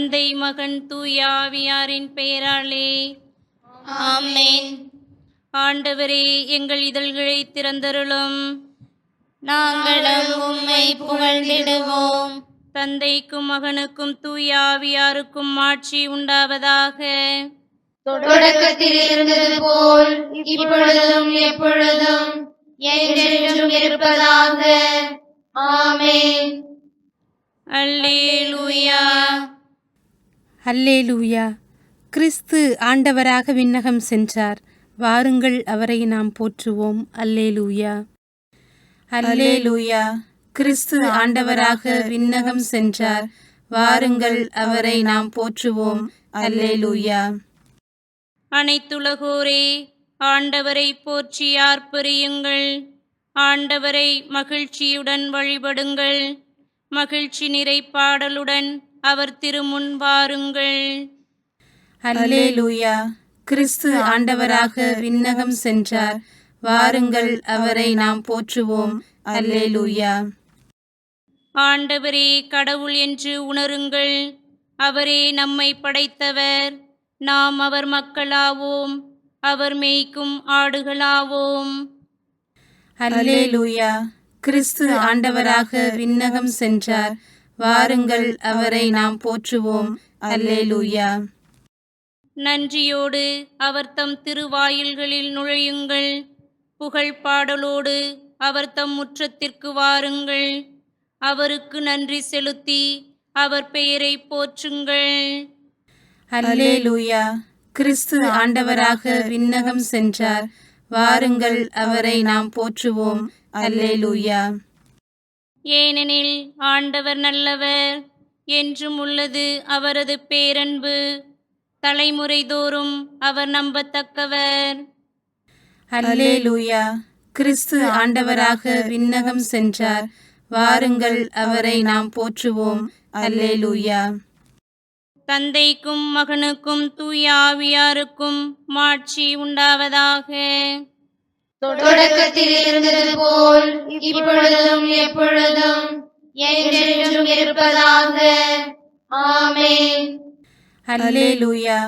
தந்தை மகன் தூய ஆவியாரின் பெயராலே ஆமென். ஆண்டவரே, எங்கள் இதழ்களை திறந்தருளும். நாங்களும் உம்மை புகழ்ந்திடுவோம். தந்தைக்கும் மகனுக்கும் தூய ஆவியாருக்கும் ஆட்சி உண்டாவதாக. தொடக்கத்தில் இருந்தது போல் இப்பொழுதும் எப்பொழுதும் என்றென்றும் இருப்பதாக. ஆமென். அல்லேலூயா. அல்லேலூயா. கிறிஸ்து ஆண்டவராக விண்ணகம் சென்றார். வாருங்கள், அவரை நாம் போற்றுவோம். அல்லேலூயா. அல்லேலூயா. கிறிஸ்து ஆண்டவராக விண்ணகம் சென்றார். வாருங்கள், அவரை நாம் போற்றுவோம். அல்லேலூயா. அனைத்துலகோரே, ஆண்டவரை போற்றி ஆர்ப்பரியுங்கள். ஆண்டவரை மகிழ்ச்சியுடன் வழிபடுங்கள். மகிழ்ச்சி நிறை பாடலுடன் அவர் திருமுன் வாருங்கள். அல்லேலூயா. கிறிஸ்து ஆண்டவராக விண்ணகம் சென்றார். வாருங்கள், அவரை நாம் போற்றுவோம். அல்லேலூயா. ஆண்டவரே கடவுள் என்று உணருங்கள். அவரே நம்மை படைத்தவர். நாம் அவர் மக்களாவோம். அவர் மேய்க்கும் ஆடுகளாவோம். அல்லேலூயா. கிறிஸ்து ஆண்டவராக விண்ணகம் சென்றார். வாருங்கள், அவரை நாம் போற்றுவோம். அல்லேலூயா. நன்றியோடு அவர் தம் திருவாயில்களில் நுழையுங்கள். புகழ் பாடலோடு அவர் தம் முற்றத்திற்கு வாருங்கள். அவருக்கு நன்றி செலுத்தி அவர் பெயரை போற்றுங்கள். அல்லேலூயா. கிறிஸ்து ஆண்டவராக விண்ணகம் சென்றார். வாருங்கள், அவரை நாம் போற்றுவோம். அல்லேலூயா. ஏனெனில் ஆண்டவர் நல்லவர், என்றும் உள்ளது அவரது பேரன்பு. தலைமுறை தோறும் அவர் நம்பத்தக்கவர். அல்லேலூயா. கிறிஸ்து ஆண்டவராக விண்ணகம் சென்றார். வாருங்கள், அவரை நாம் போற்றுவோம். அல்லேலூயா. தந்தைக்கும் மகனுக்கும் தூய ஆவியாருக்கும் மாட்சி உண்டாவதாக. தொடக்கத்தில் இருந்தது போல் இப்பொழுதும் எப்பொழுதும் என்றென்றும் இருப்பதாக. ஆமென். அல்லேலூயா.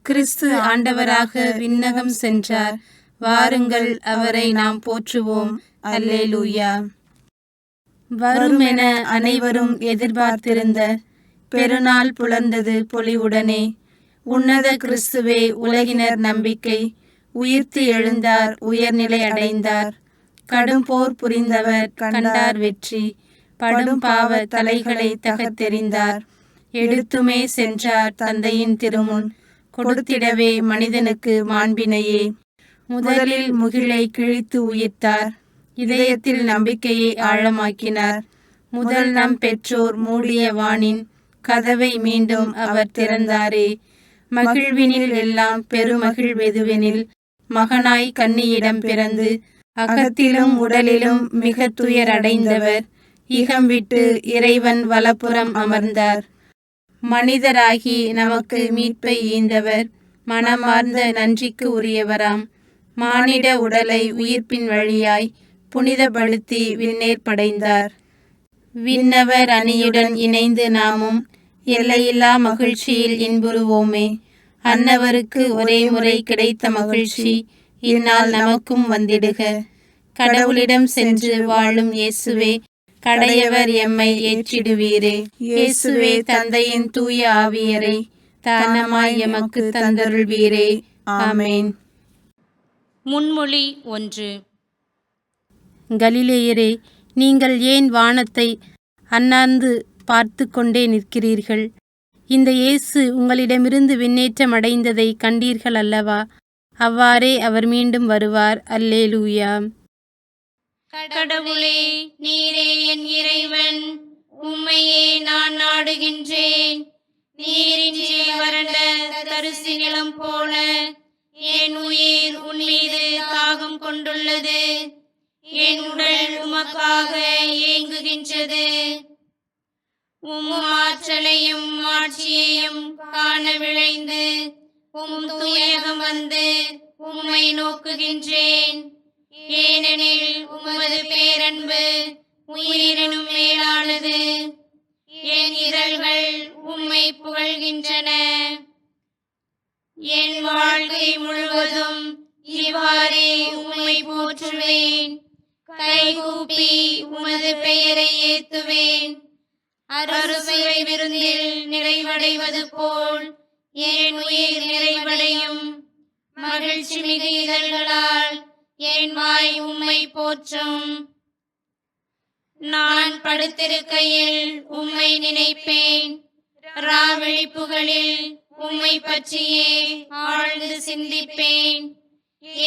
கிறிஸ்து ஆண்டவராக விண்ணகம் சென்றார். வாருங்கள், அவரை நாம் போற்றுவோம். அல்லேலூயா. வருமென அனைவரும் எதிர்பார்த்திருந்த பெருநாள் புலர்ந்தது பொலிவுடனே. உன்னத கிறிஸ்துவே உலகினர் நம்பிக்கை. உயிர்த்து எழுந்தார், உயர்நிலை அடைந்தார். கடும் போர் புரிந்தவர் கண்டார் வெற்றி. படும் பாவ தலைகளை தகர்த்தெறிந்தார். எடுத்துமே சென்றார் தந்தையின் திருமுன். கொடுத்திடவே மனிதனுக்கு மாண்பினையே. முதலில் முகிலை கிழித்து உயிர்த்தார். இதயத்தில் நம்பிக்கையை ஆழமாக்கினார். முதல் நம் பெற்றோர் மூடிய வானின் கதவை மீண்டும் அவர் திறந்தாரே. மகிழ்வினில் எல்லாம் பெருமகிழ்வெதுவெனில் மகனாய் கன்னியிடம் பிறந்து அகத்திலும் உடலிலும் மிக துயரடைந்தவர். இகம் விட்டு இறைவன் வலப்புறம் அமர்ந்தார். மனிதராகி நமக்கு மீட்பை ஈந்தவர். மனமார்ந்த நன்றிக்கு உரியவராம். மானிட உடலை உயிர்ப்பின் வழியாய் புனிதப்படுத்தி விண்ணேர் படைந்தார். விண்ணவர் அணியுடன் இணைந்து நாமும் எல்லையில்லா மகிழ்ச்சியில் இன்புறுவோமே. அன்னவருக்கு ஒரே முறை கிடைத்த மகிழ்ச்சி இந்நாள் நமக்கும் வந்திடுக. கடவுளிடம் சென்று வாழும் இயேசுவே, கடையவர் எம்மை ஏற்றிடுவீரே. இயேசுவே, தந்தையின் தூய ஆவியரை தானமாய் எமக்கு தந்தருள்வீரே. ஆமேன். முன்மொழி 1. கலிலேயரே, நீங்கள் ஏன் வானத்தை அண்ணாந்து பார்த்து கொண்டே நிற்கிறீர்கள்? இந்த இயேசு உங்களிடமிருந்து விண்ணேற்றம் அடைந்ததை கண்டீர்கள் அல்லவா? அவ்வாறே அவர் மீண்டும் வருவார். அல்லேலூயா. கடவுளே, நீரே என் இறைவன், உம்மையே நான் நாடுகின்றேன். நீரின்றி வறண்ட தரிசு நிலம் போல என் உயிர் உன்மீது தாகம் கொண்டுள்ளது. என் உடல் உமக்காக ஏங்குகின்றது. உம் ஆற்றலையும் ஆட்சியையும் காண விழைந்து உம் தூயகம் வந்து உம்மை நோக்குகின்றேன். ஏனெனில் உமது பேரன்பு உயிரினும் மேலானது. என் இதழ்கள் உம்மை புகழ்கின்றன. என் வாழ்க்கை முழுவதும் இவ்வாறே உம்மை போற்றுவேன். கைகூப்பி உமது பெயரை ஏத்துவேன். அறுசுவை விருந்தில் நிறைவடைவது போல் என் உயிர் நிறைவடையும். மகிழ்ச்சி மிகு இதழ்களால் என் வாய் உம்மை போற்றும். நான் படுத்திருக்கையில் உம்மை நினைப்பேன். ராவிழிப்புகளில் உம்மை பற்றியே ஆழ்ந்து சிந்திப்பேன்.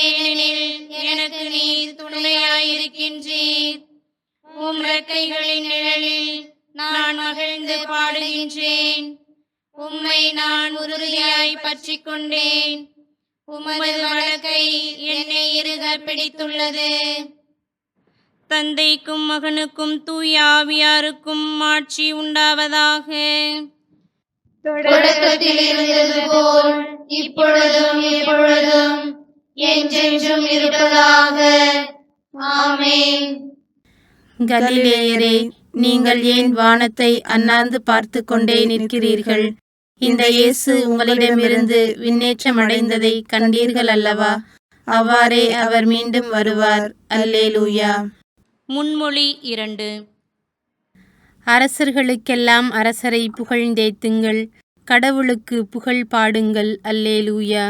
ஏனெனில் எனக்கு நீர் துணையாயிருக்கின்றீர். உம் ரெக்கைகளின் நிழலில் நான் மகிழ்ந்து பாடுகின்றேன். உம்மை நான் உறுதியாய் பற்றிக் கொண்டேன். உமது வலக்கை என்னை இறுக பிடித்துள்ளது. தந்தைக்கும் மகனுக்கும் தூய ஆவியாருக்கும் ஆட்சி உண்டாவதாக. தொடக்கத்தில் இருந்தது போல் இப்பொழுதும் எப்பொழுதும் என்றென்றும் இருப்பதாக. ஆமென். கலிலேயரே, நீங்கள் ஏன் வானத்தை அண்ணாந்து பார்த்து கொண்டே நிற்கிறீர்கள்? இந்த இயேசு உங்களிடமிருந்து விண்ணேற்றம் அடைந்ததை கண்டீர்கள் அல்லவா? அவ்வாறே அவர் மீண்டும் வருவார். அல்லேலூயா. முன்மொழி 2. அரசர்களுக்கெல்லாம் அரசரை புகழ்ந்தேத்துங்கள். கடவுளுக்கு புகழ் பாடுங்கள். அல்லேலூயா.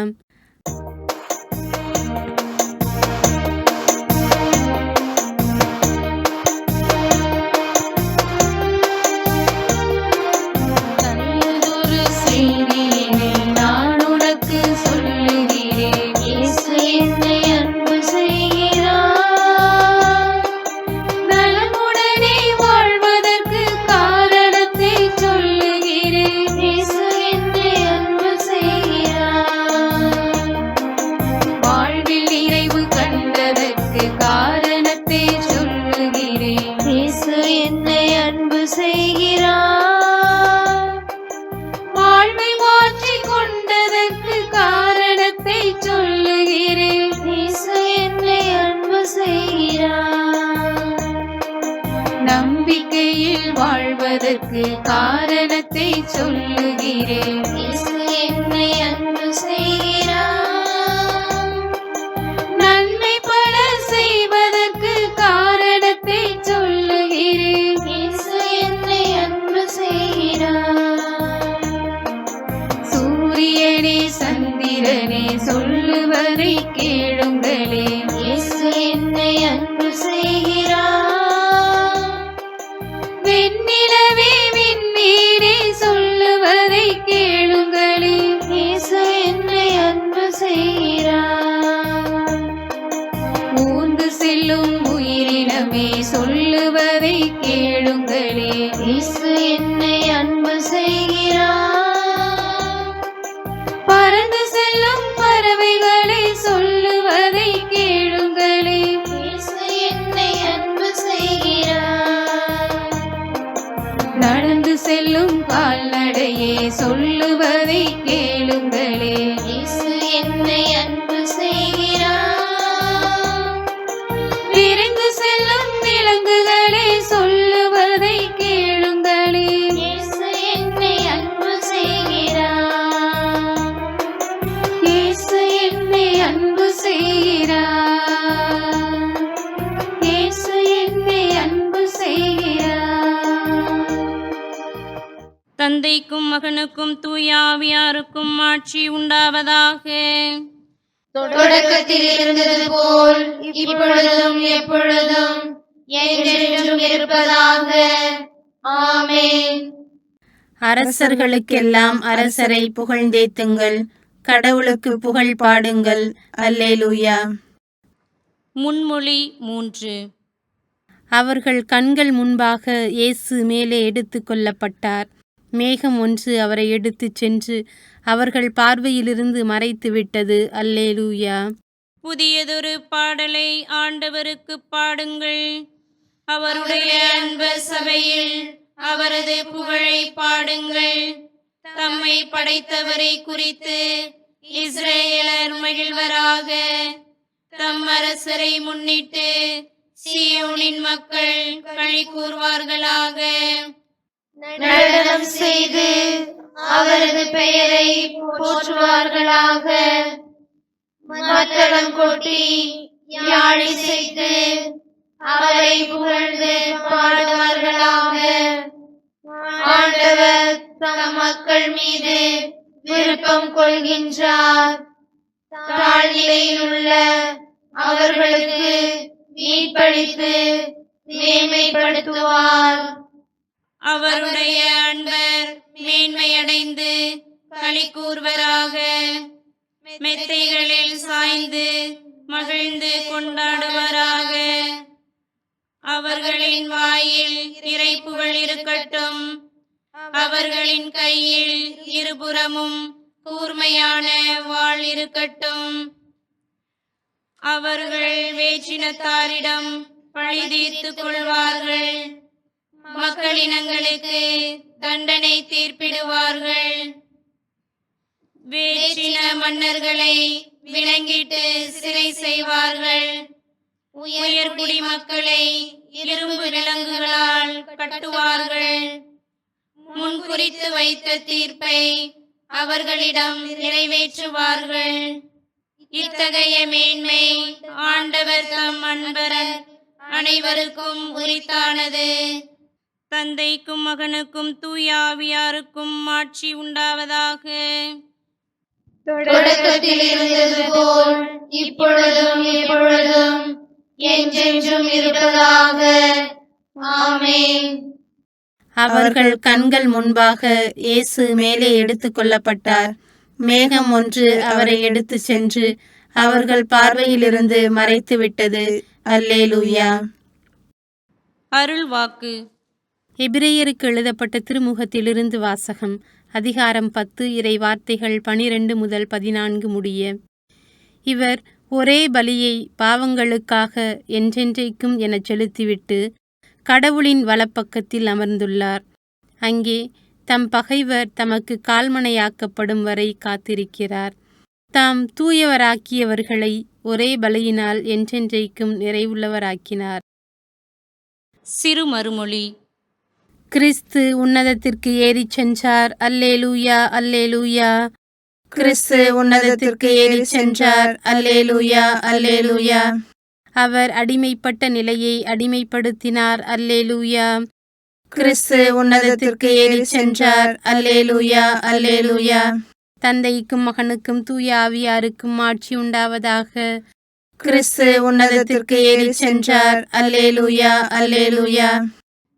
நம்பிக்கையில் வாழ்வதற்கு காரணத்தை சொல்லுகிறேன். இயேசு என்னை அன்பு செய்கிறார். நன்மை பல செய்வதற்கு காரணத்தை சொல்லுகிறேன். இயேசு என்னை அன்பு செய்கிறார். சூரியனே சந்திரனே சொல்லுவதை கேளுங்களே. இயேசு என்னை அன்பு செய்கிறார். வெண்ணிலவே விண்ணீரே சொல்லுவதை கேளுங்களே. இயேசு என்னை அன்பு செய்கிறார். ஊர்ந்து செல்லும் உயிரினமே சொல்லுவதை கேளுங்களே. இயேசு என்னை அன்பு செய்கிறார். பறந்து செல்லும் பறவைகளை சொல்லுவதை கேளுங்களே. இயேசு என்னை அன்பு செய்கிறார். நடந்து செல்லும் கால்நடையே சொல்லுவதை கேளுங்களே. இயேசு என்னை அன்பு செய்கிறார். விரைந்து செல்லும் விலங்குகளே சொல்லுவதை கேளுங்களே. இயேசு என்னை அன்பு செய்கிறார். இயேசு என்னை அன்பு செய்கிறார். இயேசு என்னை அன்பு செய்கிறார். தந்தைக்கும் மகனுக்கும் தூய ஆவியாருக்கும் ஆட்சி உண்டாவதாக. தொடக்கத்தில் இருந்தது போல் இப்பொழுதும் எப்பொழுதும் என்றென்றும் இருப்பதாக. ஆமென். அரசர்களுக்கெல்லாம் அரசரை புகழ்ந்தேத்துங்கள். கடவுளுக்கு புகழ் பாடுங்கள். அல்லேலூயா. முன்மொழி 3. அவர்கள் கண்கள் முன்பாக இயேசு மேலே எடுத்து கொள்ளப்பட்டார். மேகம் ஒன்று அவரை எடுத்துச் சென்று அவர்கள் பார்வையிலிருந்து மறைத்து விட்டது. அல்லேலூயா. புதியதொரு பாடலை ஆண்டவருக்கு பாடுங்கள். அவருடைய அன்பர் சபையில் அவரது புகழை பாடுங்கள். தம்மை படைத்தவரை குறித்து இஸ்ரேலர் மகிழ்வராக. தம் அரசரை முன்னிட்டு சீயோனின் மக்கள் களி கூர்வார்களாக. நடனம் செய்து அவரது பெயரை போற்றுவார்களாக. மத்தளம் கொட்டி யாழிசைத்து அவரை புகழ்ந்து பாடுவார்களாக. ஆண்டவர் தம் மக்கள் மீது விருப்பம் கொள்கின்றார். தாழ்நிலையில் உள்ள அவர்களுக்கு மீட்பளித்து மேன்மைப்படுத்துவார். அவருடைய அன்பர் மேன்மையடைந்து களி கூர்வராக. மெத்தைகளில் சாய்ந்து மகிழ்ந்து கொண்டாடுவராக. அவர்களின் வாயில் இறைப்புகள் இருக்கட்டும். அவர்களின் கையில் இருபுறமும் கூர்மையான வாள் இருக்கட்டும். அவர்கள் வேற்றினத்தாரிடம் பழி தீர்த்துக் கொள்வார்கள். மக்களினங்களுக்கு தண்டனை தீர்ப்பிடுவார்கள். வேற்றின மன்னர்களை விலங்கிட்டு சிறை செய்வார்கள். உயர்குடி மக்களை இரும்பு விலங்குகளால் கட்டுவார்கள். முன்குறித்து வைத்த தீர்ப்பை அவர்களிடம் நிறைவேற்றுவார்கள். இத்தகைய மேன்மை ஆண்டவர் தம் அன்பர் அனைவருக்கும் உரித்தானது. தந்தைக்கும் மகனுக்கும் தூய ஆவியாருக்கும் ஆட்சி உண்டாவதாக. தொடக்கத்தில் இருந்தது போல் இப்பொழுதும் எப்பொழுதும் என்றென்றும் இருப்பதாக. ஆமென். அவர்கள் கண்கள் முன்பாக இயேசு மேலே எடுத்து கொள்ளப்பட்டார். மேகம் ஒன்று அவரை எடுத்து சென்று அவர்கள் பார்வையிலிருந்து மறைத்து விட்டது. அல்லேலூயா. அருள் வாக்கு. எபிரேயருக்கு எழுதப்பட்ட திருமுகத்திலிருந்து வாசகம். அதிகாரம் 10, இறை வார்த்தைகள் 12 முதல் 14 முடிய. இவர் ஒரே பலியை பாவங்களுக்காக என்றென்றைக்கும் எனச் செலுத்திவிட்டு கடவுளின் வலப்பக்கத்தில் அமர்ந்துள்ளார். அங்கே தம் பகைவர் தமக்கு கால்மணையாக்கப்படும் வரை காத்திருக்கிறார். தாம் தூயவராக்கியவர்களை ஒரே பலியினால் என்றென்றைக்கும் நிறைவுள்ளவராக்கினார். சிறு மறுமொழி. கிறிஸ்து உன்னதத்திற்கு ஏறிச் சென்றார். அல்லேலூயா, அல்லேலூயா. கிறிஸ்து உன்னதத்திற்கு ஏறிச் சென்றார். அல்லேலூயா, அல்லேலூயா. அவர் அடிமைப்பட்ட நிலையை அடிமைப்படுத்தினார். அல்லேலூயா. கிறிஸ்து உன்னதத்திற்கு ஏறிச் சென்றார். அல்லேலூயா, அல்லேலூயா. தந்தைக்கும் மகனுக்கும் தூய ஆவியாருக்கும் ஆட்சி உண்டாவதாக. கிறிஸ்து உன்னதத்திற்கு ஏறிச் சென்றார். அல்லேலூயா, அல்லேலூயா.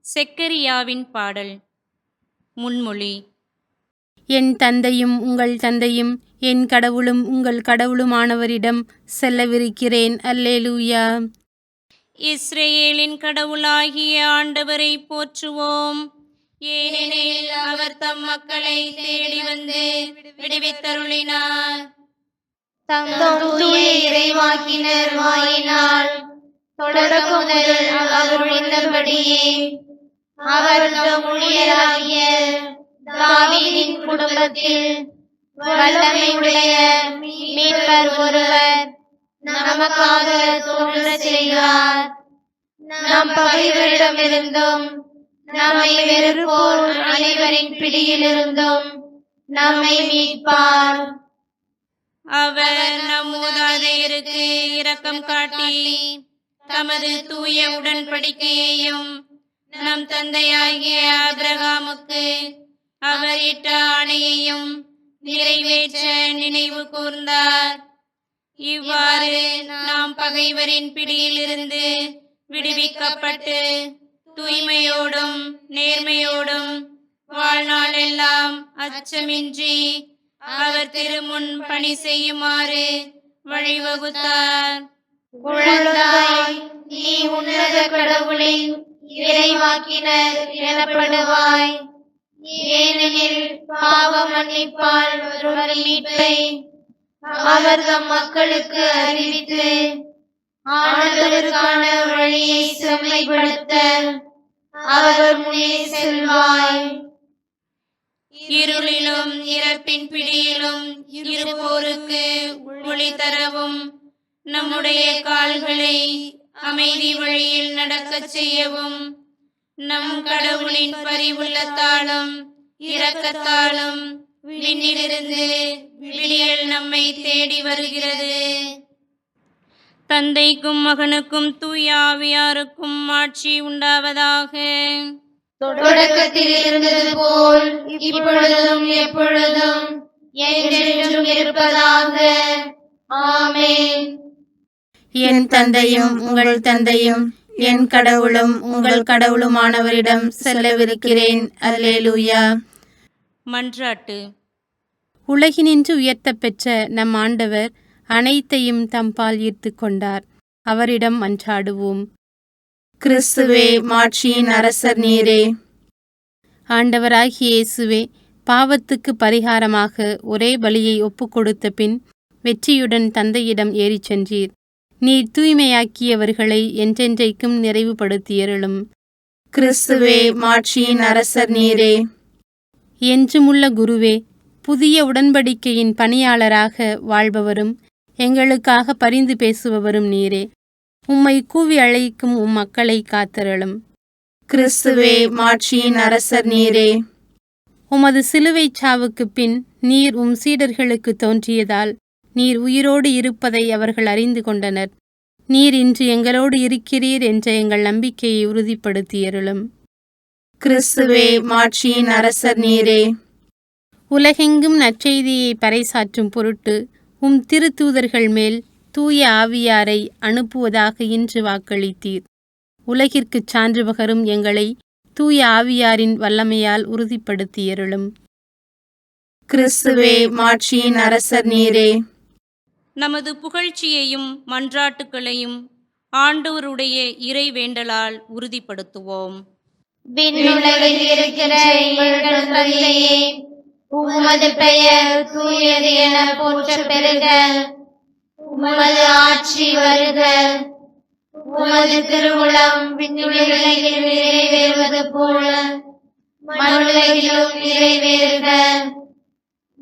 செக்கரியாவின் பாடல். முன்மொழி. என் தந்தையும் உங்கள் தந்தையும் என் கடவுளும் உங்கள் கடவுளுமானவரிடம் செல்லவிருக்கிறேன். அல்லேலூயா. இஸ்ரேலின் கடவுளாகிய ஆண்டவரை போற்றுவோம். ஏனெனில் அவர் தம் மக்களை தேடி வந்து விடுவித்தருளினார். தம் தூய இறைவாக்கினர் வாயினால் தொடக்கம் முதல் அவர் உணர்ந்தபடியே அவர் தம் ஊழியராகிய தாவீதின் குடும்பத்தில் வல்லமை உடைய மீட்பர் ஒருவர் நமக்காக தோன்றச் செய்தார். நம் பகைவரிடமிருந்தும் நம்மை வெறுப்போர் அனைவரின் பிடியிலிருந்தும் நம்மை மீட்பார். அவர் நம் மூதாதையருக்கு இரக்கம் காட்டி தமது தூய உடன்படிக்கையையும் நம் தந்தையாகிய ஆபிரகாமுக்கு அவர் இட்ட ஆணையையும் நிறைவேற்ற நினைவு கூர்ந்தார். இவ்வாறு நாம் பகைவரின் பிடியிலிருந்து விடுவிக்கப்பட்டு தூய்மையோடும் நேர்மையோடும் வாழ்நாளெல்லாம் அச்சமின்றி அவர் திருமுன் பணி செய்யுமாறு வழிவகுத்தார். குழந்தாய், நீ உன்னத கடவுளின் இறைவாக்கினர் எனப்படுவாய். ஏனெனில் பாவ மன்னிப்பால் வரும் மீட்பை அவர் தம் மக்களுக்கு அறிவித்து ஆண்டவருக்கான வழியை செம்மைப்படுத்த அவர் முன்னே செல்வாய். இருளிலும் இறப்பின் பிடியிலும் இருப்போருக்கு ஒளி தரவும் நம்முடைய கால்களை அமைதி வழியில் நடக்கச் செய்யவும் நம் கடவுளின் பரிவுள்ளத்தாலும் இரக்கத்தாலும் விண்ணிலிருந்து விடியல் நம்மை தேடி வருகிறது. தந்தைக்கும் மகனுக்கும் தூய ஆவியாருக்கும் ஆட்சி உண்டாவதாக. தொடக்கத்தில் இருந்தது போல் இப்பொழுதும் எப்பொழுதும் என்றென்றும் இருப்பதாக. ஆமென். என் தந்தையும் உங்கள் தந்தையும் என் கடவுளும் உங்கள் கடவுளுமானவரிடம் செல்லவிருக்கிறேன். அல்லேலூயா. மன்றாட்டு. உலகினின்று உயர்த்தப் பெற்ற நம் ஆண்டவர் அனைத்தையும் தம்பால் ஈர்த்து கொண்டார். அவரிடம் மன்றாடுவோம். கிறிஸ்துவே, மாட்சியின் அரசர் நீரே. ஆண்டவராகிய இயேசுவே, பாவத்துக்கு பரிகாரமாக ஒரே பலியை ஒப்புக்கொடுத்த பின் வெற்றியுடன் தந்தையிடம் ஏறிச் சென்றீர். நீர் தூய்மையாக்கியவர்களை என்றென்றைக்கும் நிறைவுபடுத்தியருளும். கிறிஸ்துவே, மாட்சியின் அரசர் நீரே. என்றுமுள்ள குருவே, புதிய உடன்படிக்கையின் பணியாளராக வாழ்பவரும் எங்களுக்காக பரிந்து பேசுபவரும் நீரே. உம்மை கூவி அழைக்கும் உம் மக்களை காத்தருளும். கிறிஸ்துவே, மாட்சியின் அரசர் நீரே. உமது சிலுவைச் சாவுக்குப் பின் நீர் உம் சீடர்களுக்கு தோன்றியதால் நீர் உயிரோடு இருப்பதை அவர்கள் அறிந்து கொண்டனர். நீர் இன்று எங்களோடு இருக்கிறீர் என்ற எங்கள் நம்பிக்கையை உறுதிப்படுத்தியருளும். கிறிஸ்துவே, மாட்சியின் அரசர் நீரே. உலகெங்கும் நற்செய்தியை பறைசாற்றும் பொருட்டு உம் திருத்தூதர்கள் மேல் தூய ஆவியாரை அனுப்புவதாக இன்று வாக்களித்தீர். உலகிற்குச் சான்று பகரும் எங்களை தூய ஆவியாரின் வல்லமையால் உறுதிப்படுத்தியருளும். கிறிஸ்துவே, மாட்சியின் அரசர் நீரே. நமது புகழ்ச்சியையும் மன்றாட்டுக்களையும் ஆண்டவருடைய இறை வேண்டலால் உறுதிப்படுத்துவோம். விண்ணுலகில் இருக்கிற எங்கள் தந்தையே, உமது பெயர் தூயது என போற்ற பெறுக. உமது ஆட்சி வருக. உமது திருவுளம் விண்ணுலகில் நிறைவேறுவது போல மண்ணுலகிலும் நிறைவேறுக.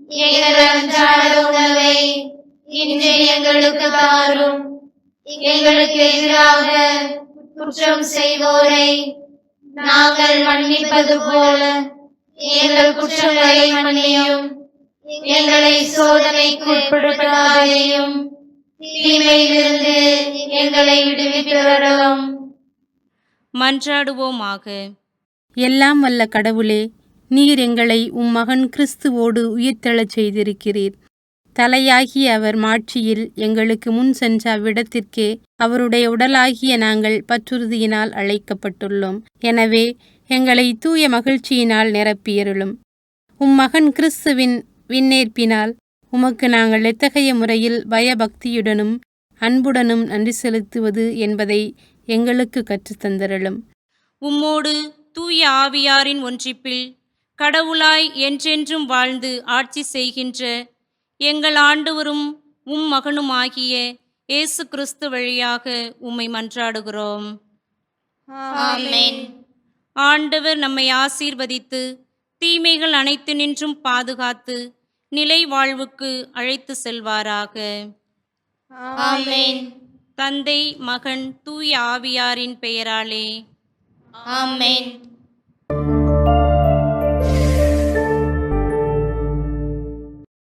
எங்கள் அன்றாட உணவை இன்று எங்களுக்கு தாரும். எங்களுக்கு எதிராக குற்றம் செய்வோரை நாங்கள் மன்னிப்பது போல எங்கள் குற்றங்களை மன்னியும். எங்களை சோதனைக்கு உட்படுத்தாதேயும், தீமையிலிருந்து எங்களை விடுவித்தருளும். மன்றாடுவோமாக. எல்லாம் வல்ல கடவுளே, நீர் எங்களை உம் மகன் கிறிஸ்துவோடு உயிர்த்தெழச் செய்திருக்கிறீர். தலையாகிய அவர் மாட்சியில் எங்களுக்கு முன் சென்ற அவ்விடத்திற்கே அவருடைய உடலாகிய நாங்கள் பற்றுறுதியினால் அழைக்கப்பட்டுள்ளோம். எனவே எங்களை தூய மகிழ்ச்சியினால் நிரப்பியருளும். உம் மகன் கிறிஸ்துவின் விண்ணேற்பினால் உமக்கு நாங்கள் எத்தகைய முறையில் பயபக்தியுடனும் அன்புடனும் நன்றி செலுத்துவது என்பதை எங்களுக்கு கற்றுத்தந்தருளும். உம்மோடு தூய ஆவியாரின் ஒன்றிப்பில் கடவுளாய் என்றென்றும் வாழ்ந்து ஆட்சி செய்கின்ற எங்கள் ஆண்டவரும் உம் மகனுமாகிய இயேசு கிறிஸ்து வழியாக உம்மை மன்றாடுகிறோம். ஆமென். ஆண்டவர் நம்மை ஆசீர்வதித்து தீமைகள் அனைத்து நின்றும் பாதுகாத்து நிலை வாழ்வுக்கு அழைத்து செல்வாராக. ஆமென். தந்தை, மகன், தூய ஆவியாரின் பெயராலே. ஆமென்.